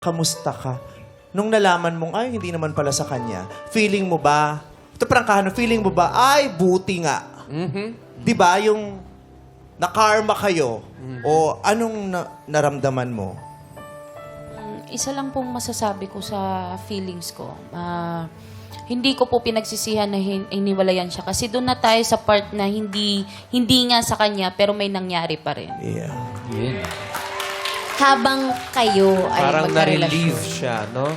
kamusta ka? Nung nalaman mong, ay, hindi naman pala sa kanya, feeling mo ba, ito prangkahan, feeling mo ba, ay, buti nga. Di ba, yung nakarma kayo, o anong naramdaman mo? Isa lang pong masasabi ko sa feelings ko. Hindi ko po pinagsisihan na iniwalayan siya. Kasi doon na tayo sa part na hindi nga sa kanya, pero may nangyari pa rin. Yeah. Yun. Habang kayo ay Parang magkarelasyon. na-relieve siya, no?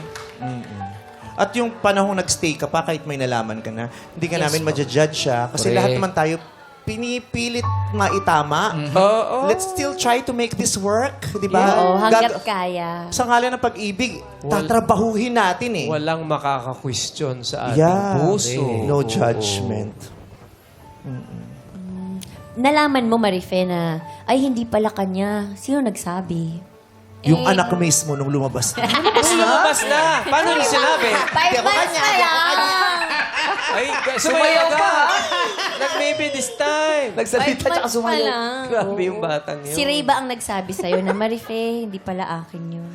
At yung panahong nagstay ka pa, kahit may nalaman ka na, hindi ka Yes namin po. ma-judge siya. Kasi Correct. lahat naman tayo, pinipilit maitama. Oo. Let's still try to make this work. Di ba? Oo, hanggat kaya. Sa ngalan ng pag-ibig, tatrabahuhin natin eh. Walang makaka-question sa ating Yeah. puso. No Oo. judgment. Nalaman mo, Marife, na ay hindi pala kanya. Sino nagsabi? Yung anak ko mismo nung lumabas. Lumabas na! Paano niyo sinabi? 5 months na lang! Ay, sumayaw ka! Nag-maybe this time! Nagsalita tsaka sumayaw. Grabe yung batang yun. Si Ray ba ang nagsabi sa'yo na, Marife, hindi pala akin yun?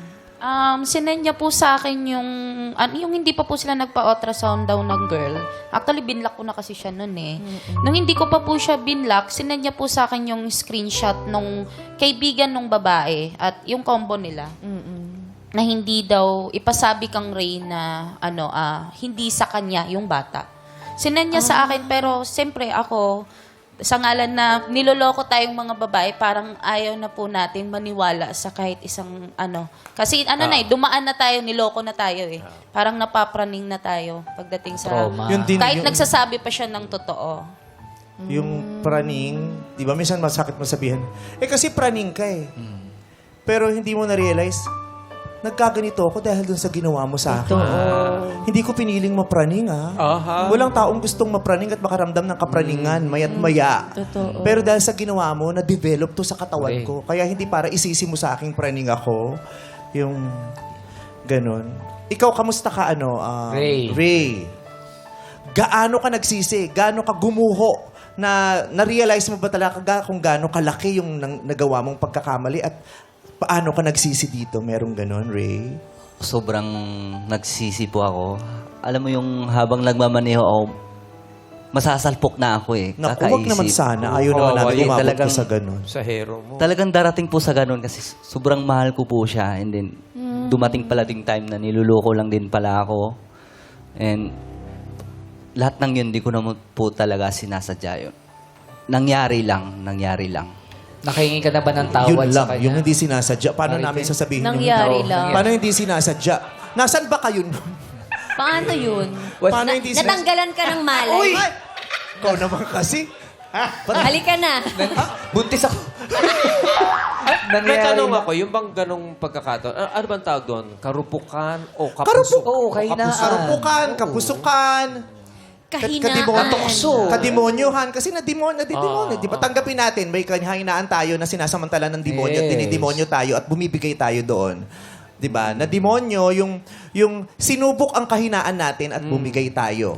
Sinend niya po sa akin yung hindi pa po sila nagpa-ultrasound daw ng girl. Actually, binlock ko na kasi siya noon eh. Nung hindi ko pa po siya binlock, sinend niya po sa akin yung screenshot nung kaibigan nung babae at yung combo nila. Na hindi daw, ipasabi kang Ray na hindi sa kanya yung bata. Sinend niya sa akin, pero siyempre ako, sa ngalan na niloloko tayong mga babae, parang ayaw na po natin maniwala sa kahit isang Kasi dumaan na tayo, niloko na tayo eh. Parang napapraning na tayo pagdating sa... Trauma. Yun din, Kahit yung- nagsasabi pa siya ng totoo. Yung praning, di ba, minsan masakit masabihan, kasi praning ka eh. Pero hindi mo na-realize, nagkaganito ako dahil dun sa ginawa mo sa akin. Hindi ko piniling mapraning, Aha. Walang taong gustong mapraning at makaramdam ng kapraningan, maya't maya. Totoo. Pero dahil sa ginawa mo, na-develop to sa katawan Okay. ko. Kaya hindi para isisi mo sa aking praning ako. Yung ganun. Ikaw, kamusta ka, Ray. Ray. Gaano ka nagsisi? Gaano ka gumuho? Na-realize mo ba talaga kung gaano kalaki yung nagawa mong pagkakamali at paano ka nagsisi dito? Merong ganon, Ray? Sobrang nagsisi po ako. Alam mo yung habang nagmamaneho ako, masasalpok na ako eh. Naku, wag naman sana. Ayaw naman natin wali. umabot Talagang- sa ganon. Sa hero mo. Talagang darating po sa ganun kasi sobrang mahal ko po siya. And then, dumating pala ding time na niluloko lang din pala ako. And lahat ng yun, di ko naman po talaga sinasadya yun. Nangyari lang. Nakahingi ka na ba ng tawad Yun sa lang, kanya? yung hindi sinasadya. Paano Marife? namin sasabihin Nangyari lang. Paano hindi sinasadya? Nasaan ba kayo nun? Paano yun? Paano hindi sinasadya? Natanggalan ka ng malay? Uy! Ikaw naman kasi. Halika na. Buntis ako. May tanong ako, yung bang ganong pagkakataon, ano bang tawag doon? Karupukan o kapuso? Karupuk. Oo, kahinaan. Karupukan, kapusukan. Kahinaan. Kadimonyohan. Kasi nadimonyo. Di ba tanggapin natin, may kahinaan tayo na sinasamantala ng demonyo at Yes. dinidemonyo tayo at bumibigay tayo doon. Di ba? Na demonyo, yung sinubok ang kahinaan natin at bumigay tayo.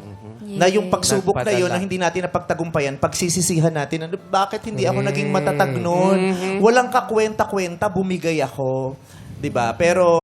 Na yung pagsubok na yun, Nagpadala. na hindi natin napagtagumpayan, pagsisisihan natin, bakit hindi ako naging matatag noon? Walang kakwenta-kwenta, bumigay ako. 'Di ba? Pero